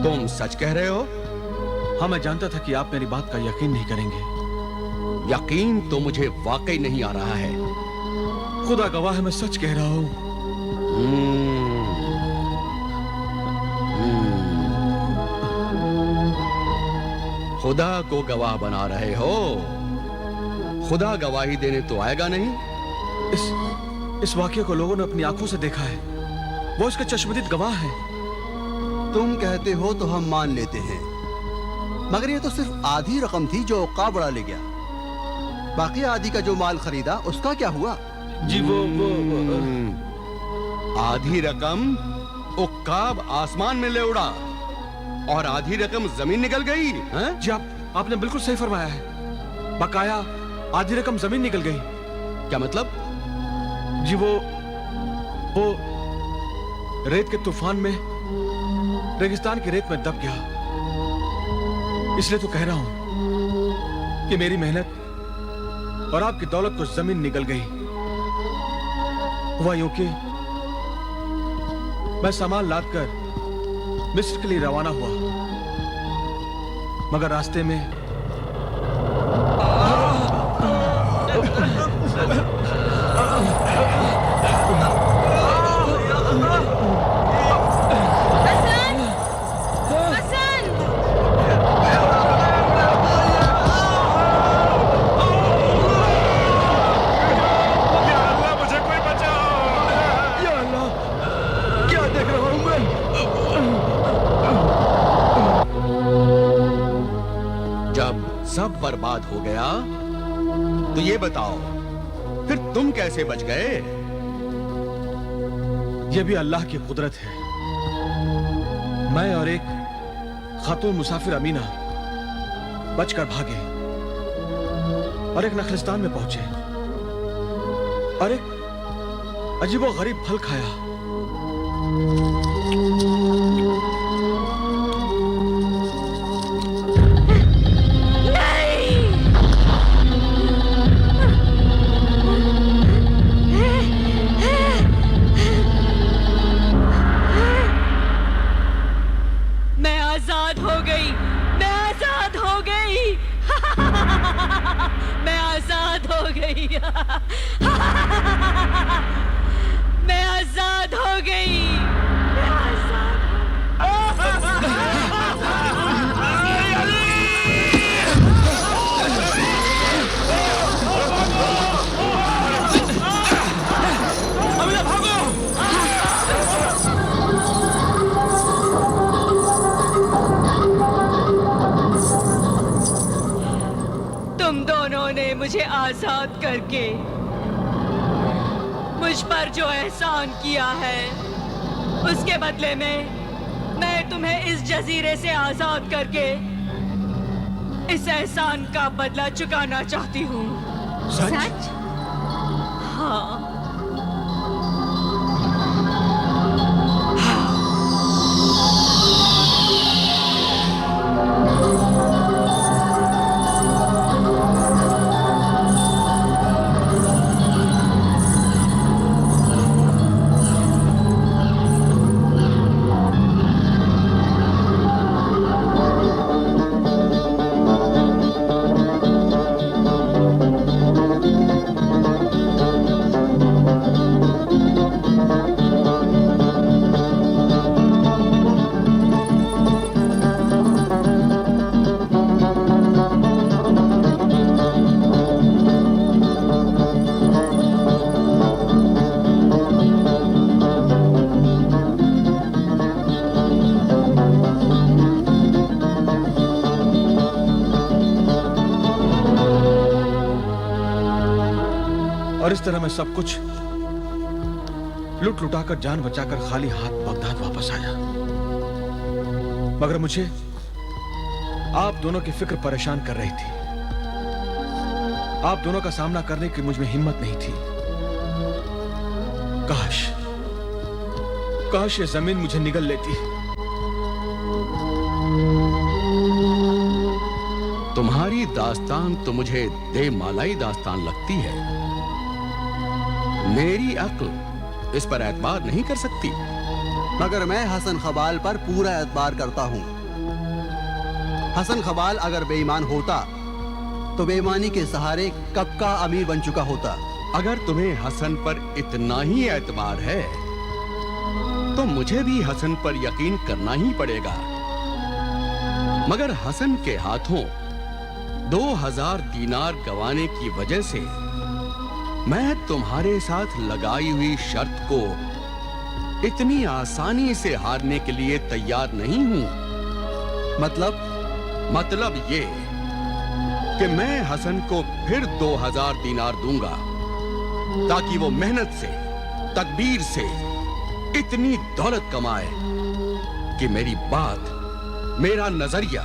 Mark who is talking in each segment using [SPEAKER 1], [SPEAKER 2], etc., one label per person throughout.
[SPEAKER 1] तुम सच कह रहे हो?
[SPEAKER 2] हाँ, मैं जानता था कि आप मेरी बात का यकीन नहीं करेंगे।
[SPEAKER 1] यकीन तो मुझे वाकई नहीं आ रहा है।
[SPEAKER 2] खुदा गवाह है, मैं सच कह रहा हूँ।
[SPEAKER 1] खुदा को गवाह बना रहे हो? खुदा गवाही देने तो आएगा नहीं।
[SPEAKER 2] इस वाकये को लोगों ने अपनी आंखों से देखा है। वो इसके चश्मदीद गवाह है।
[SPEAKER 3] तुम कहते हो तो हम मान लेते हैं, मगर ये तो सिर्फ आधी रकम थी जो औकाब बड़ा ले गया। बाकी आधी का जो माल खरीदा उसका क्या हुआ?
[SPEAKER 2] जी वो
[SPEAKER 1] आधी रकम उक्काब आसमान में ले उड़ा और आधी रकम जमीन निकल गई है?
[SPEAKER 2] जी आपने बिल्कुल सही फरमाया है। बकाया आधी रकम जमीन निकल गई।
[SPEAKER 1] क्या मतलब?
[SPEAKER 2] जी वो रेत के तूफान में रेगिस्तान की रेत में दब गया। इसलिए तो कह रहा हूं कि मेरी मेहनत और आपकी दौलत तो जमीन निकल गई। हुआ यूं कि मैं सामान लादकर मिस्र के लिए रवाना हुआ, मगर रास्ते में
[SPEAKER 1] सब बर्बाद हो गया तो ये बताओ फिर तुम कैसे बच गए?
[SPEAKER 2] यह भी अल्लाह की कुदरत है। मैं और एक खातून मुसाफिर अमीना बचकर भागे और एक नखलिस्तान में पहुंचे और एक अजीबो गरीब फल खाया।
[SPEAKER 4] मैं आजाद हो गई। मैं आजाद हो गई। मैं आजाद मुझे आजाद करके मुझ पर जो एहसान किया है उसके बदले में मैं तुम्हें इस जजीरे से आजाद करके इस एहसान का बदला चुकाना चाहती हूँ।
[SPEAKER 2] सच?
[SPEAKER 4] हाँ।
[SPEAKER 2] और इस तरह मैं सब कुछ लुट लुटाकर जान बचाकर खाली हाथ बगदाद वापस आया। मगर मुझे आप दोनों की फिक्र परेशान कर रही थी। आप दोनों का सामना करने की मुझ में हिम्मत नहीं थी। काश ये जमीन मुझे निगल लेती।
[SPEAKER 1] तुम्हारी दास्तान तो मुझे देमालाई दास्तान लगती है। मेरी अक्ल इस पर एतबार नहीं कर सकती।
[SPEAKER 3] मगर मैं हसन खबाल पर पूरा एतबार करता हूँ। हसन खबाल अगर बेईमान होता तो बेईमानी के सहारे कब का अमीर बन चुका होता।
[SPEAKER 1] अगर तुम्हें हसन पर इतना ही एतबार है तो मुझे भी हसन पर यकीन करना ही पड़ेगा। मगर हसन के हाथों 2000 दीनार गंवाने की वजह से मैं तुम्हारे साथ लगाई हुई शर्त को इतनी आसानी से हारने के लिए तैयार नहीं हूं। मतलब ये कि मैं हसन को फिर 2000 दीनार दूंगा ताकि वो मेहनत से, तदबीर से इतनी दौलत कमाए कि मेरी बात, मेरा नजरिया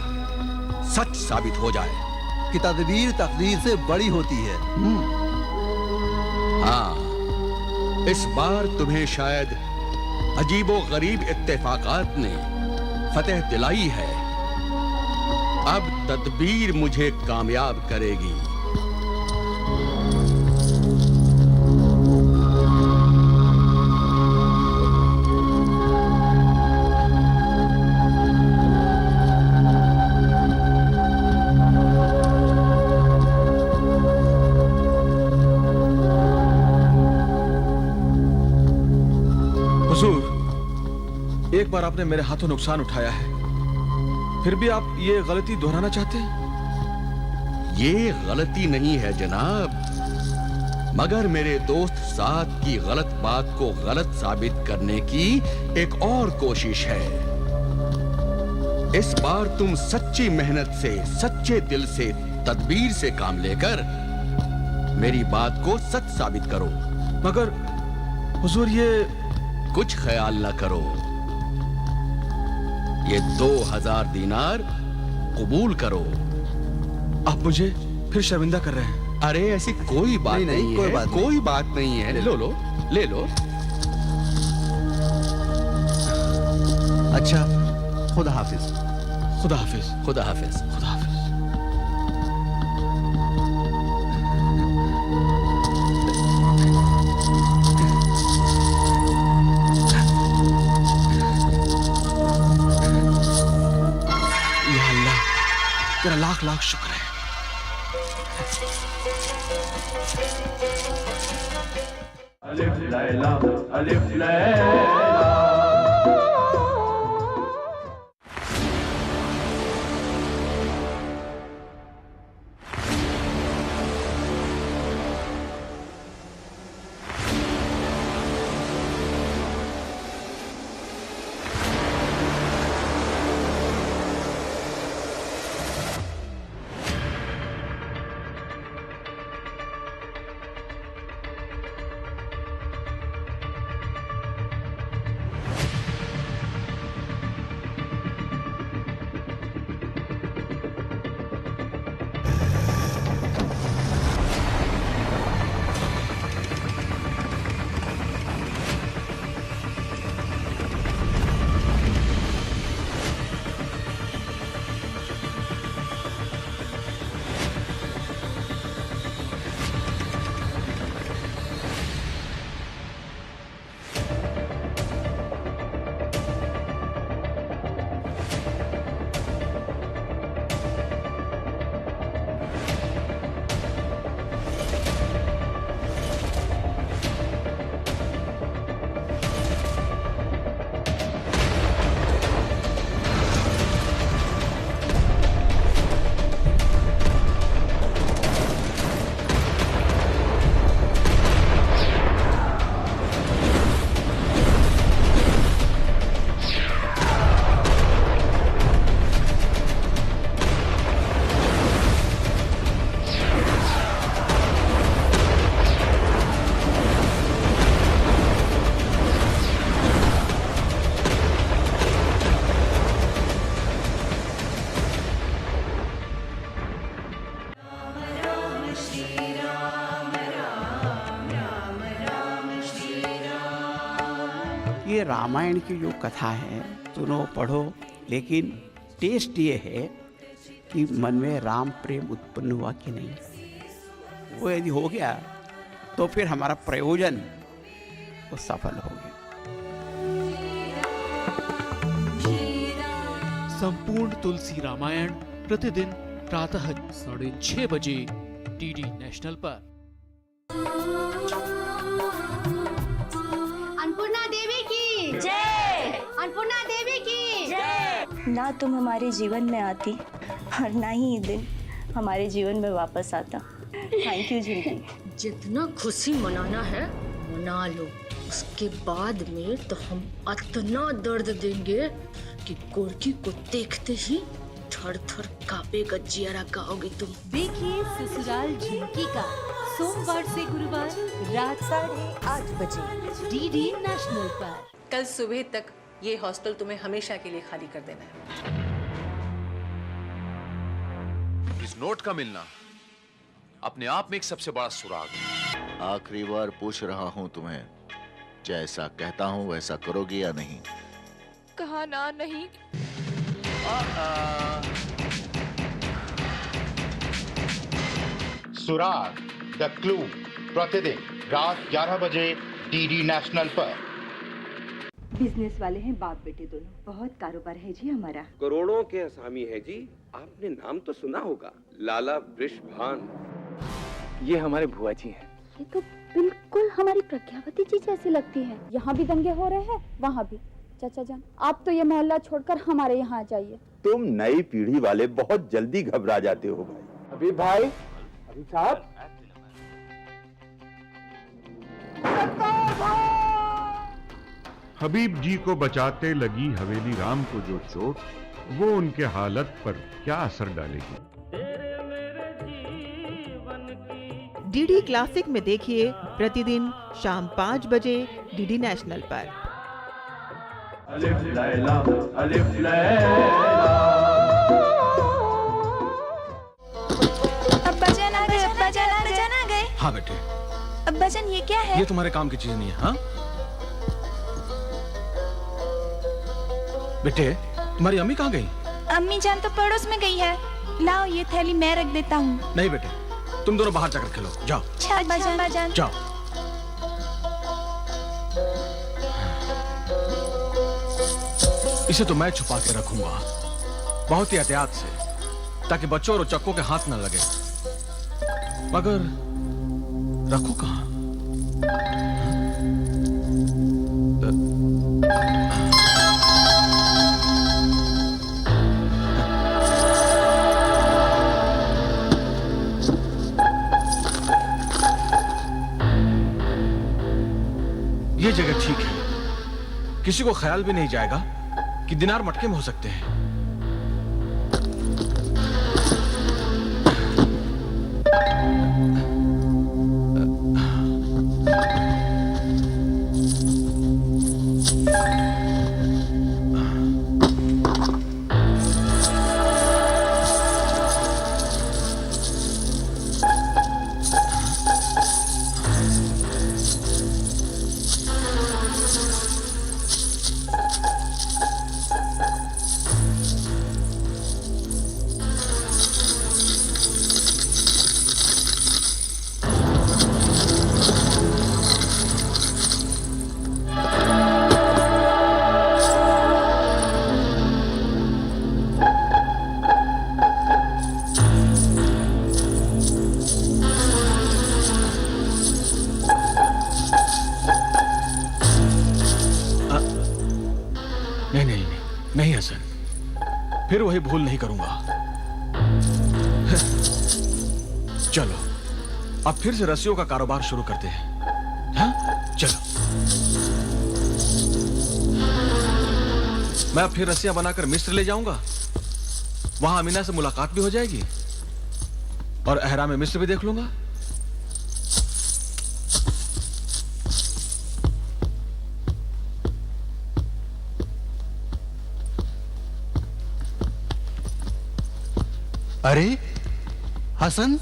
[SPEAKER 1] सच साबित हो जाए
[SPEAKER 3] कि तदबीर तकदीर से बड़ी होती है।
[SPEAKER 1] हाँ, इस बार तुम्हें शायद अजीबो गरीब इत्तेफाकात ने फतेह दिलाई है। अब तदबीर मुझे कामयाब करेगी।
[SPEAKER 2] हुजूर, एक बार आपने मेरे हाथों नुकसान उठाया है, फिर भी आप ये गलती दोहराना चाहते हैं?
[SPEAKER 1] ये गलती नहीं है जनाब, मगर मेरे दोस्त साद की गलत बात को गलत साबित करने की एक और कोशिश है। इस बार तुम सच्ची मेहनत से, सच्चे दिल से, तदबीर से काम लेकर मेरी बात को सच साबित करो।
[SPEAKER 2] मगर हुजूर, ये
[SPEAKER 1] कुछ ख्याल न करो, ये 2000 दीनार कबूल करो।
[SPEAKER 2] आप मुझे फिर शर्मिंदा कर रहे हैं।
[SPEAKER 1] अरे ऐसी कोई बात नहीं है, कोई बात नहीं है। लो लो, ले लो।
[SPEAKER 3] अच्छा, खुदा हाफिज।
[SPEAKER 2] खुदा हाफिज।
[SPEAKER 1] खुदा हाफिज।
[SPEAKER 2] खुदा हाफिज। या अल्लाह, तेरा लाख लाख शुक्र है।
[SPEAKER 5] अलिफ लैला, अलिफ लैला।
[SPEAKER 6] ये रामायण की जो कथा है, सुनो पढ़ो, लेकिन टेस्ट ये है कि मन में राम प्रेम उत्पन्न हुआ कि नहीं। वो यदि हो गया तो फिर हमारा प्रयोजन वो सफल हो गया।
[SPEAKER 7] संपूर्ण तुलसी रामायण प्रतिदिन प्रातः 6:30 बजे डीडी नेशनल पर।
[SPEAKER 8] अन्नपूर्णा देवी की जय। अन्नपूर्णा देवी की जय।
[SPEAKER 9] ना तुम हमारे जीवन में आती और ना ही ये दिन हमारे जीवन में वापस आता। थैंक यू झुमकी।
[SPEAKER 10] जितना खुशी मनाना है मना लो, उसके बाद में तो हम इतना दर्द देंगे कि गोरकी को देखते ही थर थर कांपेगा जियारा गाओगे तुम।
[SPEAKER 11] देखिए ससुराल झुमकी का सोमवार से गुरुवार रात 8:30 बजे डीडी नेशनल पर।
[SPEAKER 12] कल सुबह तक ये हॉस्टल तुम्हें हमेशा के लिए खाली कर देना है।
[SPEAKER 13] इस नोट का मिलना अपने आप में एक सबसे बड़ा सुराग है।
[SPEAKER 14] आखिरी बार पूछ रहा हूँ तुम्हें, जैसा कहता हूँ वैसा करोगे या नहीं?
[SPEAKER 10] कहा ना नहीं।
[SPEAKER 15] सुराग द क्लू प्रतिदिन रात 11 बजे डीडी नेशनल पर।
[SPEAKER 16] बिजनेस वाले हैं बाप बेटे दोनों, बहुत कारोबार है जी हमारा।
[SPEAKER 17] करोड़ों के असामी है जी। आपने नाम तो सुना होगा, लाला वृषभान।
[SPEAKER 18] ये हमारे बुआ जी हैं।
[SPEAKER 19] ये तो बिल्कुल हमारी प्रज्ञावती जी जैसी लगती है। यहाँ भी दंगे हो रहे हैं, वहाँ भी। चाचा जान, आप तो ये मोहल्ला छोड़कर हमारे यहाँ आ जाइए।
[SPEAKER 20] तुम नई पीढ़ी वाले बहुत जल्दी घबरा जाते हो भाई।
[SPEAKER 18] अभी भाई, अभी साहब।
[SPEAKER 21] हबीब जी को बचाते लगी हवेली राम को जो चोट, वो उनके हालत पर क्या असर डालेगी?
[SPEAKER 22] डीडी क्लासिक में देखिए प्रतिदिन शाम 5 बजे डीडी नेशनल पर।
[SPEAKER 5] अलिफ लैला, अलिफ लैला।
[SPEAKER 8] अब्बाजान आ गए, अब्बाजान आ गए।
[SPEAKER 2] हाँ बेटे।
[SPEAKER 8] अब्बाजान ये क्या है?
[SPEAKER 2] ये तुम्हारे काम की चीज नहीं है। हाँ बेटे, तुम्हारी अम्मी कहाँ गई?
[SPEAKER 8] अम्मी जान तो पड़ोस में गई है। लाओ ये थैली मैं रख देता हूँ।
[SPEAKER 2] नहीं बेटे, तुम दोनों बाहर जाकर खेलो। जाओ।
[SPEAKER 8] अच्छा अब्बाजान।
[SPEAKER 2] जाओ। इसे तो मैं छुपा के रखूंगा, बहुत ही एहतियात से, ताकि बच्चों और उचक्कों के हाथ न लगे। मगर रखूं कहाँ? ये जगह ठीक है, किसी को ख्याल भी नहीं जाएगा कि दिनार मटके में हो सकते हैं। नहीं हसन, फिर वही भूल नहीं करूंगा। चलो अब फिर से रस्सियों का कारोबार शुरू करते हैं। हाँ? चलो। मैं अब फिर रस्सियां बनाकर मिस्र ले जाऊंगा, वहां अमीना से मुलाकात भी हो जाएगी और अहराम मिस्र भी देख लूंगा।
[SPEAKER 3] अरे हसन,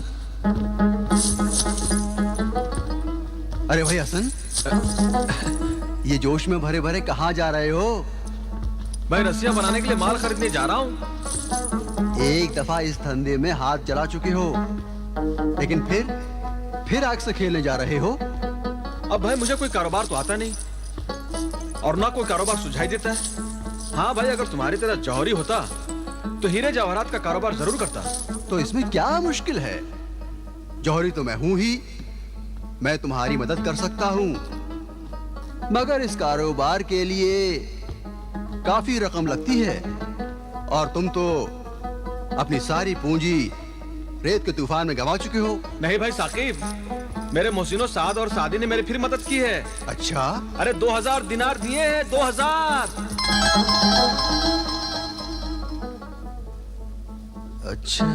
[SPEAKER 3] अरे भाई हसन, ये जोश में भरे भरे कहाँ जा रहे हो?
[SPEAKER 2] मैं रस्सियां बनाने के लिए माल खरीदने जा रहा हूँ।
[SPEAKER 3] एक दफा इस धंधे में हाथ जला चुके हो, लेकिन फिर आग से खेलने जा रहे हो।
[SPEAKER 2] अब भाई मुझे कोई कारोबार तो आता नहीं और ना कोई कारोबार सुझाई देता है। हाँ भाई, अगर तुम्हारी तरह जौहरी होता तो हीरे जवाहरात का कारोबार जरूर करता।
[SPEAKER 3] तो इसमें क्या मुश्किल है? जौहरी तो मैं हूं ही, मैं तुम्हारी मदद कर सकता हूं, मगर इस कारोबार के लिए काफी रकम लगती है और तुम तो अपनी सारी पूंजी रेत के तूफान में गंवा चुके हो।
[SPEAKER 2] नहीं भाई साकिब, मेरे मोहसिनो साद और सादी ने मेरी फिर मदद की है।
[SPEAKER 3] अच्छा?
[SPEAKER 2] अरे 2000 दिनार दिए हैं, 2000।
[SPEAKER 3] अच्छा,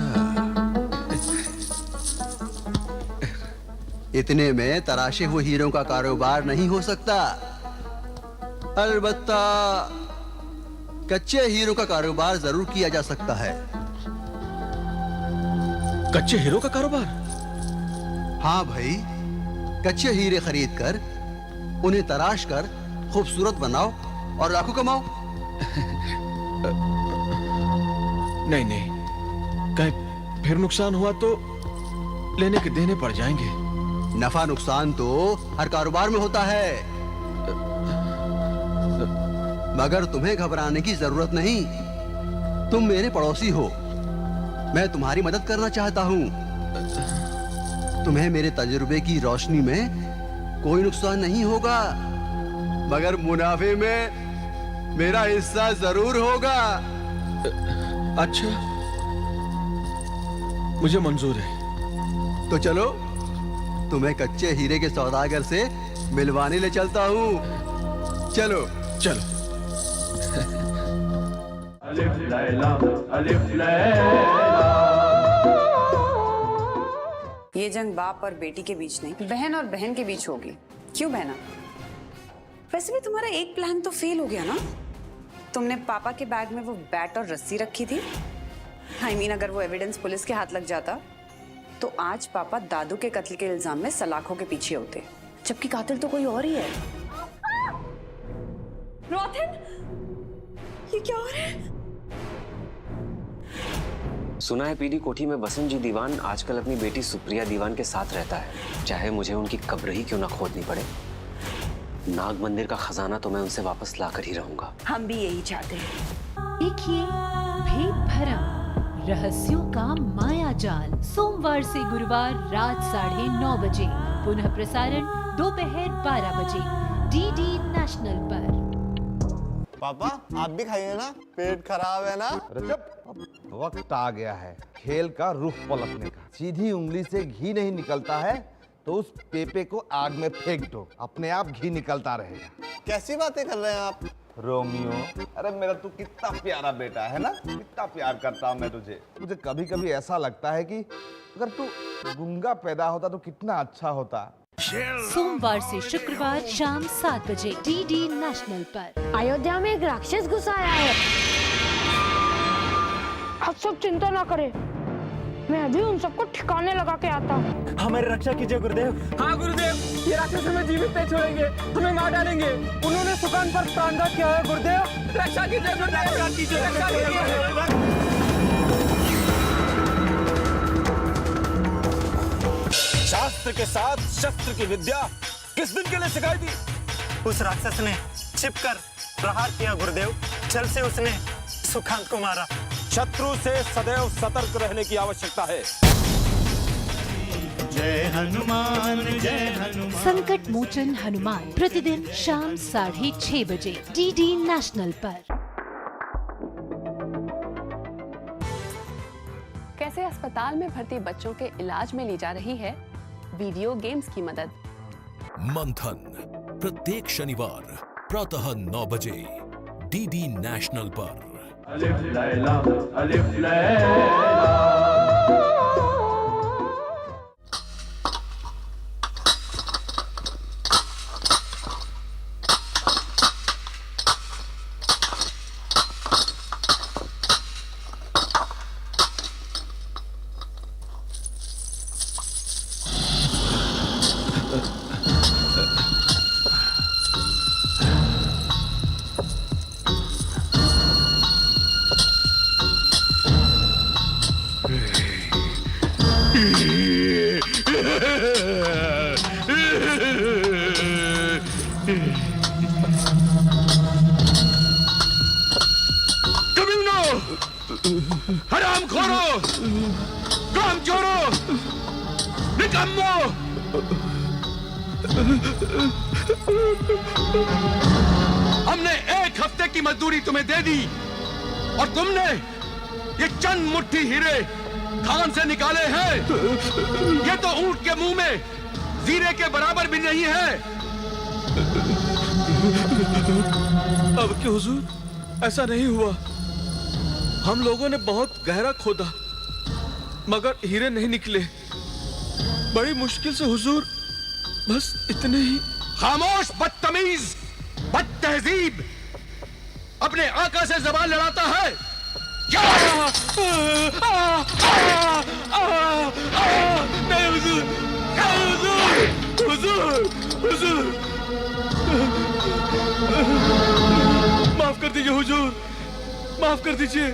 [SPEAKER 3] इतने में तराशे हुए हीरों का कारोबार नहीं हो सकता। अलबत्ता कच्चे हीरों का कारोबार जरूर किया जा सकता है।
[SPEAKER 2] कच्चे हीरो का कारोबार?
[SPEAKER 3] हाँ भाई, कच्चे हीरे खरीद कर उन्हें तराश कर खूबसूरत बनाओ और लाखों कमाओ।
[SPEAKER 2] नहीं नहीं, कहीं फिर नुकसान हुआ तो लेने के देने पड़ जाएंगे।
[SPEAKER 3] नफा नुकसान तो हर कारोबार में होता है, मगर तुम्हें घबराने की जरूरत नहीं। तुम मेरे पड़ोसी हो, मैं तुम्हारी मदद करना चाहता हूँ। तुम्हें मेरे तजुर्बे की रोशनी में कोई नुकसान नहीं होगा, मगर मुनाफे में मेरा हिस्सा जरूर होगा।
[SPEAKER 2] अच्छा, मुझे मंजूर है।
[SPEAKER 3] तो चलो, तुम्हें कच्चे हीरे के सौदागर से मिलवाने ले चलता हूँ। चलो
[SPEAKER 2] चलो।
[SPEAKER 5] अलिफ लैला, अलिफ लैला।
[SPEAKER 1] ये जंग बाप और बेटी के बीच नहीं, बहन और बहन के बीच होगी। क्यों बहना? वैसे भी तुम्हारा एक प्लान तो फेल हो गया ना। तुमने पापा के बैग में वो बैट और रस्सी रखी थी। I mean, अगर वो एविडेंस पुलिस के हाथ लग जाता तो आज पापा दादू के कत्ल के इल्जाम में सलाखों के पीछे होते, जबकि कातिल तो कोई और ही है। रोथिन, ये क्या हो रहा है?
[SPEAKER 4] सुना है पीडी कोठी में बसंत जी दीवान आजकल अपनी बेटी सुप्रिया दीवान के साथ रहता है, चाहे मुझे उनकी कब्र ही क्यों ना खोदनी पड़े। नाग मंदिर का खजाना तो मैं उनसे वापस लाकर ही रहूंगा।
[SPEAKER 1] हम भी यही चाहते हैं।
[SPEAKER 11] देखिए भेद भरम रहस्यों का माया जाल, सोमवार से गुरुवार रात 9:30 बजे, पुनः प्रसारण दोपहर 12 बजे, डीडी नेशनल पर।
[SPEAKER 23] पापा आप भी खाइए ना, पेट खराब है ना।
[SPEAKER 24] अब वक्त आ गया है खेल का रुख पलटने का। सीधी उंगली से घी नहीं निकलता है तो उस पेपे को आग में फेंक दो, अपने आप घी निकलता रहेगा।
[SPEAKER 23] कैसी बातें कर रहे हैं आप?
[SPEAKER 24] रोमियो, अरे मेरा तू कितना प्यारा बेटा है ना, कितना प्यार करता हूँ मैं तुझे। मुझे कभी कभी ऐसा लगता है कि अगर तू गूंगा पैदा होता तो कितना अच्छा होता।
[SPEAKER 11] सोमवार से शुक्रवार शाम 7 बजे, डीडी नेशनल पर।
[SPEAKER 8] अयोध्या में एक राक्षस घुस आया है। आप सब चिंता ना करें, मैं अभी उन सबको ठिकाने लगा के आता हूँ।
[SPEAKER 18] हमारी रक्षा कीजिए गुरुदेव। हाँ गुरुदेव, ये राक्षस हमें जीवित नहीं छोड़ेंगे, हमें मार डालेंगे। उन्होंने सुकान पर प्राणघात किया है गुरुदेव। रक्षा कीजिए गुरुदेव, रक्षा कीजिए, रक्षा कीजिए।
[SPEAKER 25] शास्त्र के साथ शस्त्र की विद्या किस दिन के लिए सिखाई थी?
[SPEAKER 18] उस राक्षस ने छिपकर प्रहार किया गुरुदेव, छल से उसने सुकांत को मारा।
[SPEAKER 25] शत्रु से सदैव सतर्क रहने की आवश्यकता है।
[SPEAKER 26] जय हनुमान, जय हनुमान।
[SPEAKER 11] संकट मोचन हनुमान, प्रतिदिन शाम 6:30 बजे, डीडी नेशनल पर।
[SPEAKER 27] कैसे अस्पताल में भर्ती बच्चों के इलाज में ली जा रही है वीडियो गेम्स की मदद।
[SPEAKER 28] मंथन प्रत्येक शनिवार प्रातः 9 बजे, डीडी नेशनल पर।
[SPEAKER 5] अलिफ लैला, अलिफ लैला।
[SPEAKER 2] हरामखोरो, कामचोरो, निकम्मो! हमने 1 हफ्ते की मजदूरी तुम्हें दे दी और तुमने ये चंद मुट्ठी हीरे खान से निकाले हैं। ये तो ऊंट के मुंह में जीरे के बराबर भी नहीं है।
[SPEAKER 6] अब के हुजूर, ऐसा नहीं हुआ। हम लोगों ने बहुत गहरा खोदा मगर हीरे नहीं निकले। बड़ी मुश्किल से हुजूर, बस इतने ही।
[SPEAKER 2] खामोश बदतमीज, बदतहजीब, अपने आका से जबान लड़ाता है।
[SPEAKER 6] नहीं हुजूर, हुजूर, हुजूर, माफ कर दीजिए हुजूर, माफ कर दीजिए।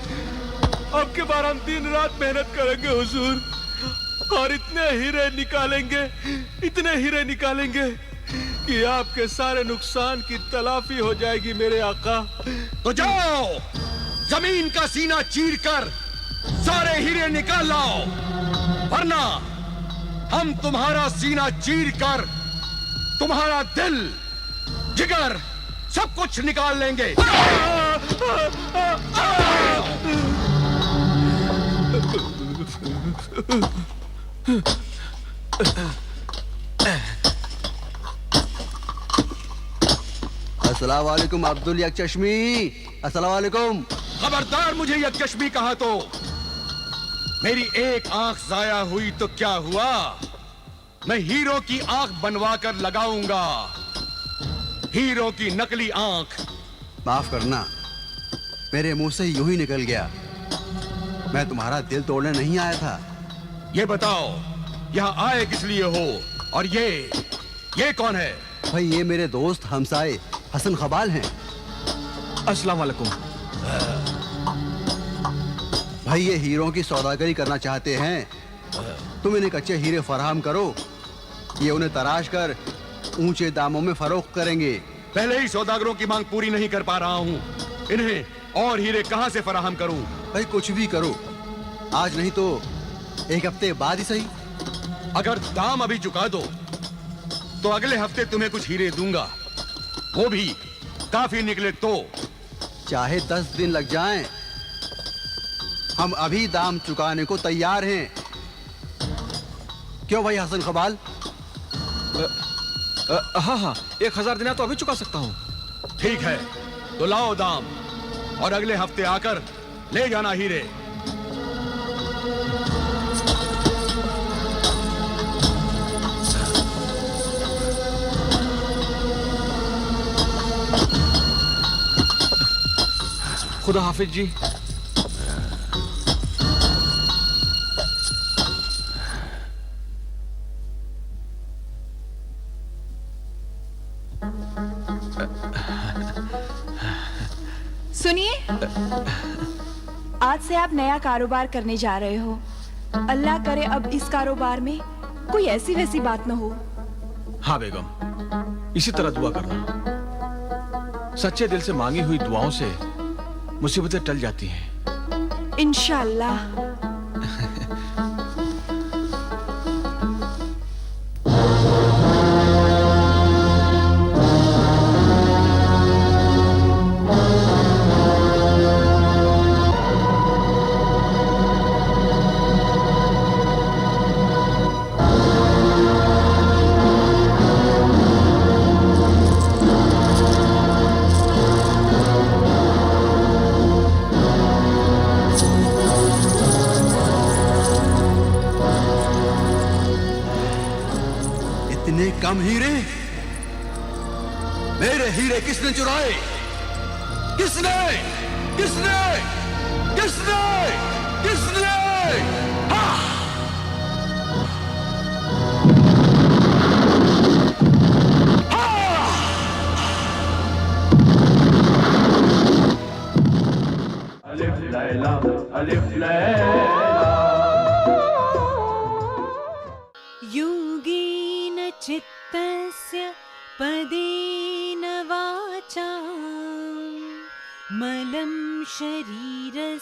[SPEAKER 6] अब के बार हम दिन रात मेहनत करेंगे हुजूर और इतने हीरे निकालेंगे कि आपके सारे नुकसान की तलाफी हो जाएगी मेरे आका।
[SPEAKER 2] तो जाओ, जमीन का सीना चीर कर सारे हीरे निकाल लाओ, वरना हम तुम्हारा सीना चीर कर तुम्हारा दिल, जिगर, सब कुछ निकाल लेंगे।
[SPEAKER 3] अस्सलाम वालेकुम अब्दुल यक चश्मी। अस्सलाम वालेकुम।
[SPEAKER 2] खबरदार मुझे यक चश्मी कहा तो मेरी एक आंख जाया हुई तो क्या हुआ, मैं हीरो की आंख बनवा कर लगाऊंगा, हीरो की नकली आंख।
[SPEAKER 3] माफ करना, मेरे मुंह से यूं ही निकल गया। मैं तुम्हारा दिल तोड़ने नहीं आया था।
[SPEAKER 2] ये बताओ, यहाँ आए किस लिए हो? और ये कौन है?
[SPEAKER 3] भाई ये मेरे दोस्त हमसाए हसन खबाल हैं।
[SPEAKER 2] अस्सलाम वालेकुम।
[SPEAKER 3] भाई ये हीरों की सौदागरी करना चाहते हैं। तुम इन्हें कच्चे हीरे फराहम करो, ये उन्हें तराश कर ऊंचे दामों में फरोख्त करेंगे।
[SPEAKER 2] पहले ही सौदागरों की मांग पूरी नहीं कर पा रहा हूँ, इन्हें और हीरे कहाँ से फराहम करूँ?
[SPEAKER 3] भाई कुछ भी करो, आज नहीं तो 1 हफ्ते बाद ही सही।
[SPEAKER 2] अगर दाम अभी चुका दो तो अगले हफ्ते तुम्हें कुछ हीरे दूंगा, वो भी काफी निकले तो।
[SPEAKER 3] चाहे 10 दिन लग जाएं, हम अभी दाम चुकाने को तैयार हैं। क्यों भाई हसन खबाल?
[SPEAKER 2] हाँ, 1000 दिनार तो अभी चुका सकता हूँ। ठीक है, तो लाओ दाम और अगले हफ्ते आकर ले जाना हीरे।
[SPEAKER 6] खुदा हाफिज जी।
[SPEAKER 7] सुनिए, आज से आप नया कारोबार करने जा रहे हो। अल्लाह करे अब इस कारोबार में कोई ऐसी वैसी बात न हो।
[SPEAKER 2] हाँ बेगम, इसी तरह दुआ करना। सच्चे दिल से मांगी हुई दुआओं से मुसीबतें टल जाती हैं।
[SPEAKER 7] इंशाअल्लाह।
[SPEAKER 3] कम हीरे? मेरे हीरे किसने चुराए? किसने? किसने? किसने? किसने? हाँ!
[SPEAKER 5] अलिफ लैला, अलिफ लैला।
[SPEAKER 11] योगेन चित्तस्य पदेन वाचा मलं शरीरस्य